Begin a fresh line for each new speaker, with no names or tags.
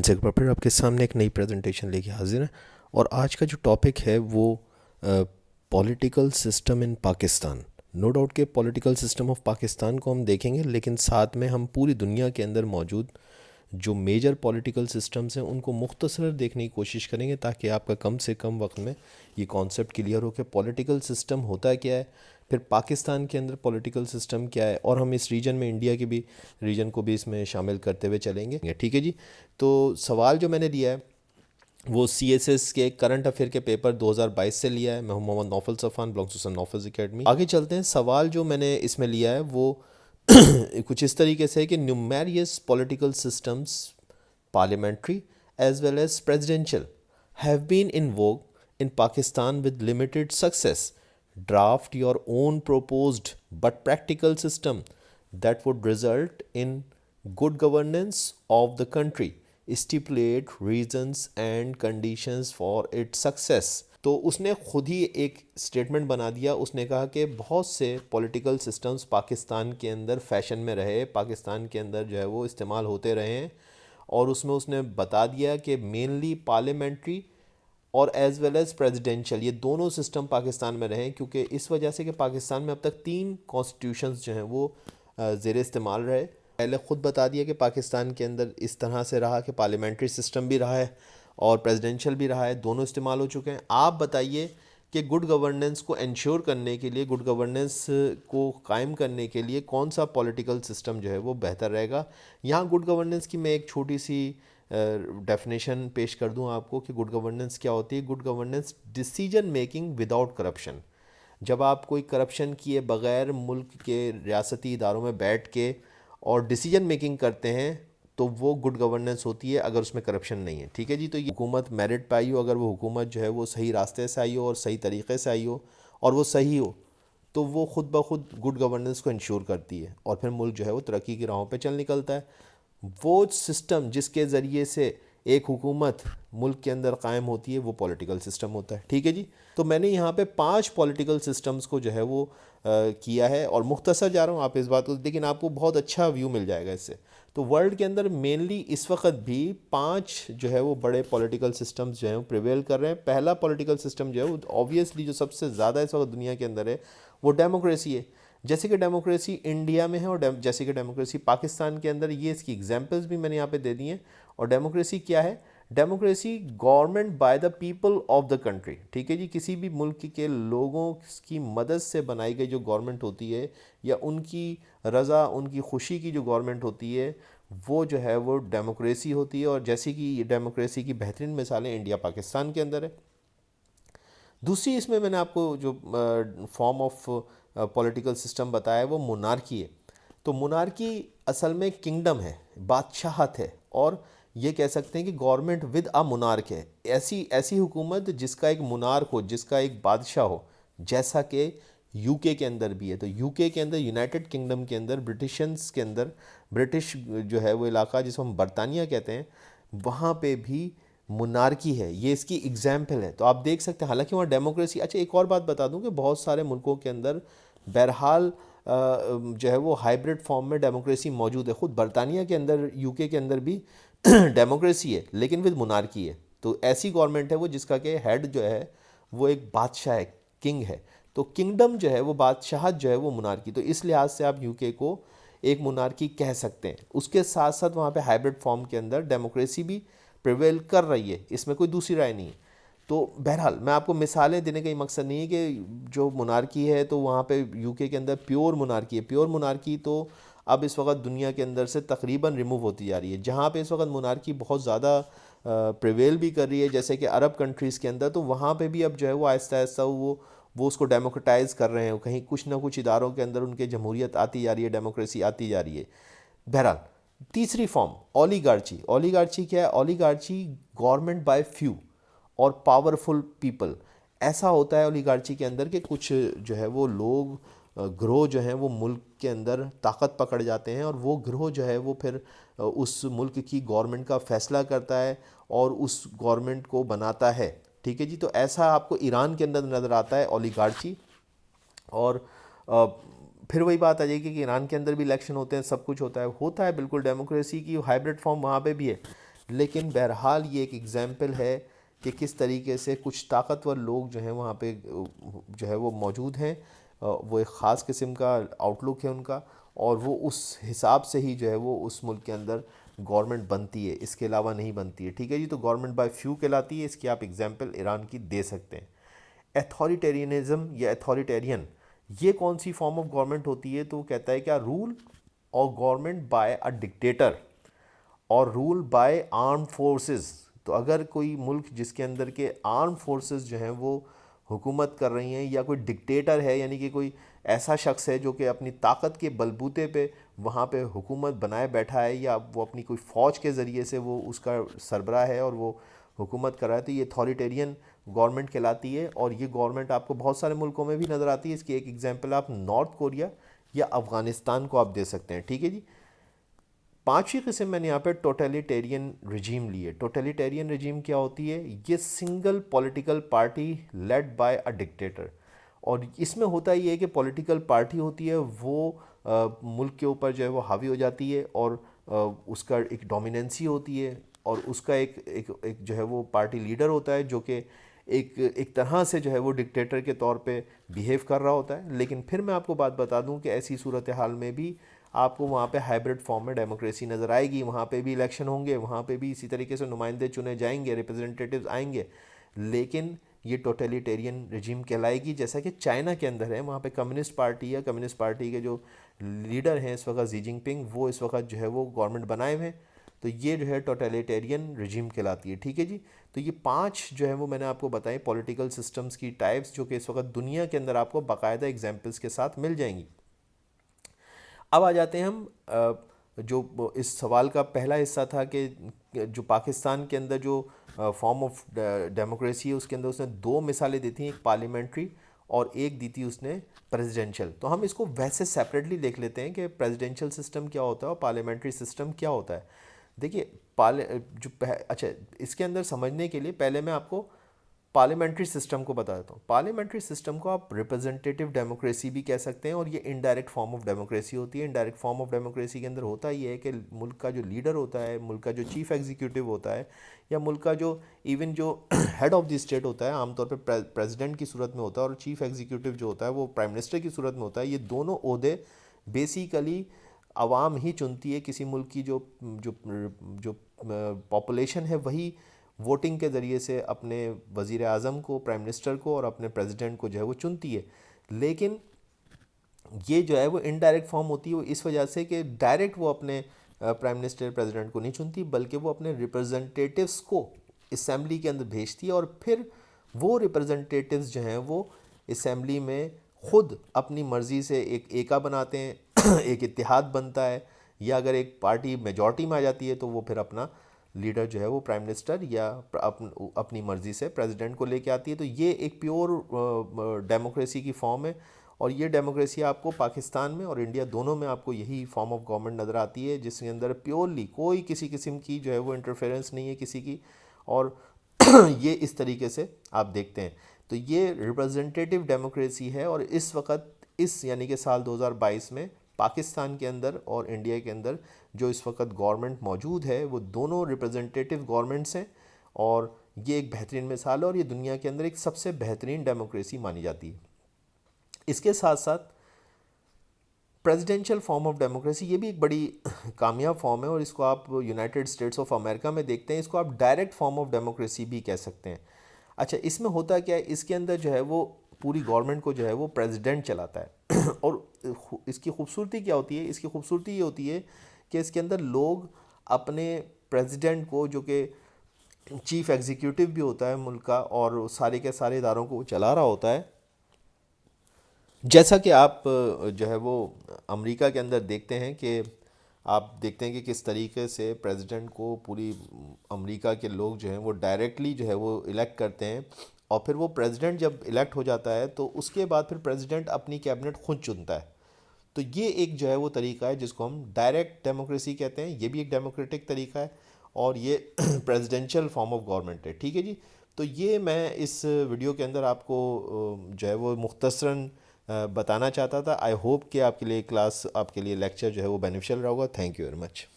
से एक बार फिर आपके सामने एक नई प्रेजेंटेशन लेके हाजिर है। और आज का जो टॉपिक है वो political system in Pakistan. No doubt के पॉलिटिकल सिस्टम ऑफ पाकिस्तान को हम देखेंगे, लेकिन साथ में हम पूरी दुनिया के अंदर मौजूद जो मेजर पॉलिटिकल सिस्टम्स हैं उनको मुख्तसर देखने की कोशिश करेंगे, ताकि आपका कम से कम वक्त में ये कॉन्सेप्ट क्लियर हो कि पॉलिटिकल सिस्टम होता क्या है, फिर पाकिस्तान के अंदर पॉलिटिकल सिस्टम क्या है, और हम इस रीजन में इंडिया के भी रीजन को भी इसमें शामिल करते हुए चलेंगे। ठीक है जी। तो सवाल जो मैंने लिया है वो CSS के करंट अफेयर के पेपर 2022 से लिया है। मैं हूं Mohammad Naufal Safan, belongs to Naufal's academy. आगे चलते हैं। सवाल जो मैंने इसमें लिया है वो कुछ इस तरीके से है कि numerous political systems, parliamentary as well as presidential, have been in vogue in Pakistan with limited success. Draft your own proposed but practical system that would result in good governance of the country. Stipulate reasons and conditions for its success. तो उसने खुद ही एक statement बना दिया। उसने कहा कि बहुत से पॉलिटिकल सिस्टम्स पाकिस्तान के अंदर फैशन में रहे, पाकिस्तान के अंदर जो है वो इस्तेमाल होते रहे हैं, और उसमें उसने बता दिया कि मेनली पार्लियामेंट्री और एज़ वेल एज़ प्रेसिडेंशियल, ये दोनों सिस्टम पाकिस्तान में रहे, क्योंकि इस वजह से कि पाकिस्तान में अब तक 3 कॉन्स्टिट्यूशंस जो हैं वो ज़ेर इस्तेमाल रहे। पहले ख़ुद बता दिया कि पाकिस्तान के अंदर इस तरह से रहा कि पार्लियामेंट्री सिस्टम भी रहा है और प्रेसिडेंशियल भी रहा है, दोनों इस्तेमाल हो चुके हैं। आप बताइए कि गुड गवर्नेंस को इंश्योर करने के लिए, गुड गवर्नेंस को कायम करने के लिए कौन सा पॉलिटिकल सिस्टम जो है वो बेहतर रहेगा। यहाँ गुड गवर्नेंस की मैं एक छोटी सी डेफिनेशन पेश कर दूं आपको कि गुड गवर्नेंस क्या होती है। Good governance decision making without corruption. जब आप कोई करप्शन किए बग़ैर मुल्क के रियासती इदारों में बैठ के और डिसीजन मेकिंग करते हैं तो वो गुड गवर्नेंस होती है, अगर उसमें करप्शन नहीं है। ठीक है जी। तो ये हुकूमत मेरिट पे आई हो, अगर वो हुकूमत जो है वो सही रास्ते से आई हो और सही तरीके से आई हो और वो सही हो, तो वो ख़ुद ब खुद गुड गवर्नेंस को इंश्योर करती है और फिर मुल्क जो है वो तरक्की की राहों पे चल निकलता है। वो सिस्टम जिसके ज़रिए से एक हुकूमत मुल्क के अंदर कायम होती है वो पॉलिटिकल सिस्टम होता है। ठीक है जी। तो मैंने यहाँ पे 5 पॉलिटिकल सिस्टम्स को जो है वो किया है, और मुख्तसर जा रहा हूँ आप इस बात को, लेकिन आपको बहुत अच्छा व्यू मिल जाएगा इससे। तो वर्ल्ड के अंदर मेनली इस वक्त भी 5 जो है वो बड़े पॉलिटिकल सिस्टम्स जो हैं वो प्रिवेल कर रहे हैं। पहला पॉलिटिकल सिस्टम जो है वो ऑब्वियसली जो सबसे ज़्यादा इस वक्त दुनिया के अंदर है वो डेमोक्रेसी है। जैसे कि डेमोक्रेसी इंडिया में है और जैसे कि डेमोक्रेसी पाकिस्तान के अंदर, ये इसकी एग्जांपल्स भी मैंने यहाँ पे दे दी हैं। और डेमोक्रेसी क्या है? Democracy government by the people of the country. ठीक है जी। किसी भी मुल्क के लोगों की मदद से बनाई गई जो गवर्नमेंट होती है, या उनकी रज़ा, उनकी खुशी की जो गवर्नमेंट होती है, वो जो है वो डेमोक्रेसी होती है। और जैसे कि ये डेमोक्रेसी की बेहतरीन मिसालें इंडिया पाकिस्तान के अंदर है। दूसरी इसमें मैंने आपको जो फॉर्म ऑफ पॉलिटिकल सिस्टम बताया है वो मोनार्की है। तो मोनार्की असल में किंगडम है, बादशाहत है, और ये कह सकते हैं कि गवर्नमेंट विद अ मोनार्क है। ऐसी ऐसी हुकूमत जिसका एक मोनार्क हो, जिसका एक बादशाह हो, जैसा कि यूके के अंदर भी है। तो यूके के अंदर, यूनाइटेड किंगडम के अंदर, ब्रिटिशंस के अंदर, ब्रिटिश जो है वो इलाका जिसको हम बरतानिया कहते हैं, वहाँ पे भी मोनार्की है। ये इसकी एग्जाम्पल है। तो आप देख सकते हैं, हालांकि वहाँ डेमोक्रेसी। अच्छा, एक और बात बता दूं कि बहुत सारे मुल्कों के अंदर बहरहाल जो है वो हाइब्रिड फॉर्म में डेमोक्रेसी मौजूद है। ख़ुद बरतानिया के अंदर, यूके के अंदर भी डेमोक्रेसी है, लेकिन विद मोनार्की है। तो ऐसी गवर्नमेंट है वो जिसका कि हेड जो है वो एक बादशाह है, किंग है। तो किंगडम जो है वो बादशाहत जो है वो मोनार्की। तो इस लिहाज से आप यूके को एक मोनार्की कह सकते हैं। उसके साथ साथ वहाँ पे हाइब्रिड फॉर्म के अंदर डेमोक्रेसी भी प्रिवेल कर रही है, इसमें कोई दूसरी राय नहीं है। तो बहरहाल मैं आपको मिसालें देने का ही मकसद नहीं है कि जो मोनार्की है तो वहाँ पे यूके के अंदर प्योर मोनार्की है। प्योर मोनार्की तो अब इस वक्त दुनिया के अंदर से तकरीबन रिमूव होती जा रही है। जहाँ पे इस वक्त मोनार्की बहुत ज़्यादा प्रिवेल भी कर रही है, जैसे कि अरब कंट्रीज़ के अंदर, तो वहाँ पे भी अब जो है वो आहिस्ता आहिस्ता वो उसको डेमोक्रेटाइज़ कर रहे हैं। कहीं कुछ ना कुछ इदारों के अंदर उनके जमहूरियत आती जा रही है, डेमोक्रेसी आती जा रही है। बहरहाल तीसरी फॉर्म ओलिगार्ची। ओलिगार्ची क्या है? ओलिगार्ची गवर्नमेंट बाय फ्यू और पावरफुल पीपल। ऐसा होता है ओलिगार्ची के अंदर कि कुछ जो है वो लोग, ग्रोह जो हैं वो मुल्क के अंदर ताकत पकड़ जाते हैं, और वो ग्रोह जो है वो फिर उस मुल्क की गवर्नमेंट का फ़ैसला करता है और उस गवर्नमेंट को बनाता है। ठीक है जी। तो ऐसा आपको ईरान के अंदर नज़र आता है ओलिगार्ची। और फिर वही बात आ जाएगी कि ईरान के अंदर भी इलेक्शन होते हैं, सब कुछ होता है बिल्कुल डेमोक्रेसी की हाइब्रिड फॉर्म वहाँ पे भी है। लेकिन बहरहाल ये एक एग्ज़ाम्पल है कि किस तरीके से कुछ ताकतवर लोग जो हैं वहाँ पे जो है वो मौजूद हैं। वो एक ख़ास किस्म का आउटलुक है उनका, और वो उस हिसाब से ही जो है वो उस मुल्क के अंदर गवर्नमेंट बनती है, इसके अलावा नहीं बनती है। ठीक है जी, तो गवर्नमेंट बाय फ्यू कहलाती है। इसकी आप एग्जांपल ईरान की दे सकते हैं। अथॉरिटेरियनिज्म या अथॉरिटेरियन, ये कौन सी फॉर्म ऑफ गवर्नमेंट होती है? तो वो कहता है क्या, रूल और गवर्नमेंट बाय अ डिक्टेटर और रूल बाय आर्म फोर्सेस। तो अगर कोई मुल्क जिसके अंदर के आर्म फोर्सेस जो हैं वो हुकूमत कर रही हैं, या कोई डिक्टेटर है यानी कि कोई ऐसा शख्स है जो कि अपनी ताकत के बलबूते पे वहाँ पे हुकूमत बनाए बैठा है, या वो अपनी कोई फ़ौज के ज़रिए से वो उसका सरबराह है और वो हुकूमत कर रहा है, तो ये अथॉरिटेरियन गवर्नमेंट कहलाती है। और ये गवर्नमेंट आपको बहुत सारे मुल्कों में भी नज़र आती है। इसकी एक एग्जांपल आप नॉर्थ कोरिया या अफ़गानिस्तान को आप दे सकते हैं। ठीक है जी। पांचवी किस्म मैंने यहाँ पे टोटलिटेरियन रिजीम ली है। टोटलिटेरियन रिजीम क्या होती है? ये single political party led by a dictator. और इसमें होता ये है कि पॉलिटिकल पार्टी होती है वो मुल्क के ऊपर जो है वो हावी हो जाती है, और उसका एक डोमिनेंसी होती है, और उसका एक जो है वो पार्टी लीडर होता है जो कि एक तरह से जो है वो डिक्टेटर के तौर पे बिहेव कर रहा होता है। लेकिन फिर मैं आपको बात बता दूं कि ऐसी सूरत हाल में भी आपको वहाँ पे हाइब्रिड फॉर्म में डेमोक्रेसी नज़र आएगी। वहाँ पे भी इलेक्शन होंगे, वहाँ पे भी इसी तरीके से नुमाइंदे चुने जाएंगे, रिप्रेजेंटेटिव्स आएंगे, लेकिन ये टोटलिटेरियन रिजीम कहलाएगी। जैसा कि चाइना के अंदर है, वहाँ पे कम्युनिस्ट पार्टी है, कम्युनिस्ट पार्टी के जो लीडर हैं इस वक्त शी जिनपिंग, वो इस वक्त जो है वो गवर्नमेंट बनाए हुए हैं। तो ये जो है टोटलिटेरियन रिजीम कहलाती है। ठीक है जी। तो ये पांच जो है वो मैंने आपको बताई पॉलिटिकल सिस्टम्स की टाइप्स, जो कि इस वक्त दुनिया के अंदर आपको बाकायदा एग्जाम्पल्स के साथ मिल जाएंगी। अब आ जाते हैं हम जो इस सवाल का पहला हिस्सा था कि जो पाकिस्तान के अंदर जो फॉर्म ऑफ डेमोक्रेसी है उसके अंदर उसने दो मिसालें दी थी, एक पार्लियामेंट्री और एक दी थी उसने प्रेसिडेंशियल। तो हम इसको वैसे सेपरेटली देख लेते हैं कि प्रेसिडेंशियल सिस्टम क्या होता है और पार्लियामेंट्री सिस्टम क्या होता है। देखिए, अच्छा, इसके अंदर समझने के लिए पहले मैं आपको पार्लियामेंट्री सिस्टम को बता देता हूँ। पार्लियामेंट्री सिस्टम को आप रिप्रेजेंटेटिव डेमोक्रेसी भी कह सकते हैं, और ये इनडायरेक्ट फॉर्म ऑफ डेमोक्रेसी होती है। इनडायरेक्ट फॉर्म ऑफ डेमोक्रेसी के अंदर होता ये है कि मुल्क का जो लीडर होता है, मुल्क का जो चीफ एग्जीक्यूटिव होता है, या मुल्क का जो इवन जो हेड ऑफ द स्टेट होता है, आमतौर पर प्रेसिडेंट की सूरत में होता है, और चीफ एग्जीक्यूटिव जो होता है वो प्राइम मिनिस्टर की सूरत में होता है। ये दोनों ओहदे बेसिकली आवाम ही चुनती है। किसी मुल्क की जो जो जो पॉपुलेशन है वही वोटिंग के ज़रिए से अपने वज़ीर आज़म को, प्राइम मिनिस्टर को और अपने प्रेसिडेंट को जो है वो चुनती है। लेकिन ये जो है वो इनडायरेक्ट फॉर्म होती है, इस वजह से कि डायरेक्ट वो अपने प्राइम मिनिस्टर प्रेसिडेंट को नहीं चुनती, बल्कि वो अपने रिप्रेजेंटेटिव्स को असम्बली के अंदर भेजती है, और फिर वो रिप्रेजेंटेटिव्स जो हैं वो असम्बली में ख़ुद अपनी मर्ज़ी से एक एका बनाते हैं एक इत्तेहाद बनता है, या अगर एक पार्टी मेजॉरिटी में आ जाती है तो वो फिर अपना लीडर जो है वो प्राइम मिनिस्टर या अपनी मर्ज़ी से प्रेसिडेंट को लेके आती है। तो ये एक प्योर डेमोक्रेसी की फॉर्म है, और ये डेमोक्रेसी आपको पाकिस्तान में और इंडिया दोनों में आपको यही फॉर्म ऑफ गवर्नमेंट नज़र आती है, जिसके अंदर प्योरली कोई किसी किस्म की जो है वो इंटरफेरेंस नहीं है किसी की, और ये इस तरीके से आप देखते हैं। तो ये रिप्रेजेंटेटिव डेमोक्रेसी है, और इस वक्त इस यानी कि साल 2022 में पाकिस्तान के अंदर और इंडिया के अंदर जो इस वक्त गवर्नमेंट मौजूद है वो दोनों रिप्रेजेंटेटिव गवर्नमेंट्स हैं, और ये एक बेहतरीन मिसाल है, और ये दुनिया के अंदर एक सबसे बेहतरीन डेमोक्रेसी मानी जाती है। इसके साथ साथ प्रेसिडेंशियल फॉर्म ऑफ डेमोक्रेसी, ये भी एक बड़ी कामयाब फॉर्म है, और इसको आप यूनाइटेड स्टेट्स ऑफ अमेरिका में देखते हैं। इसको आप डायरेक्ट फॉर्म ऑफ डेमोक्रेसी भी कह सकते हैं। अच्छा, इसमें होता क्या है, इसके अंदर जो है वो पूरी गवर्नमेंट को जो है वो प्रेसिडेंट चलाता है और इसकी खूबसूरती क्या होती है? इसकी खूबसूरती ये होती है कि इसके अंदर लोग अपने प्रेसिडेंट को, जो कि चीफ एग्जीक्यूटिव भी होता है मुल्क का और सारे के सारे इदारों को वो चला रहा होता है, जैसा कि आप जो है वो अमेरिका के अंदर देखते हैं कि आप देखते हैं कि किस तरीके से प्रेसिडेंट को पूरी अमेरिका के लोग जो हैं वो डायरेक्टली जो है वो इलेक्ट करते हैं, और फिर वो प्रेसिडेंट जब इलेक्ट हो जाता है तो उसके बाद फिर प्रेसिडेंट अपनी कैबिनेट खुद चुनता है। तो ये एक जो है वो तरीका है जिसको हम डायरेक्ट डेमोक्रेसी कहते हैं। ये भी एक डेमोक्रेटिक तरीका है, और ये प्रेसिडेंशियल फॉर्म ऑफ गवर्नमेंट है। ठीक है जी। तो ये मैं इस वीडियो के अंदर आपको जो है वो मुख्तसरन बताना चाहता था। आई होप कि आपके लिए क्लास, आपके लिए लेक्चर जो है वो बेनिफिशियल रहा होगा। Thank you very much.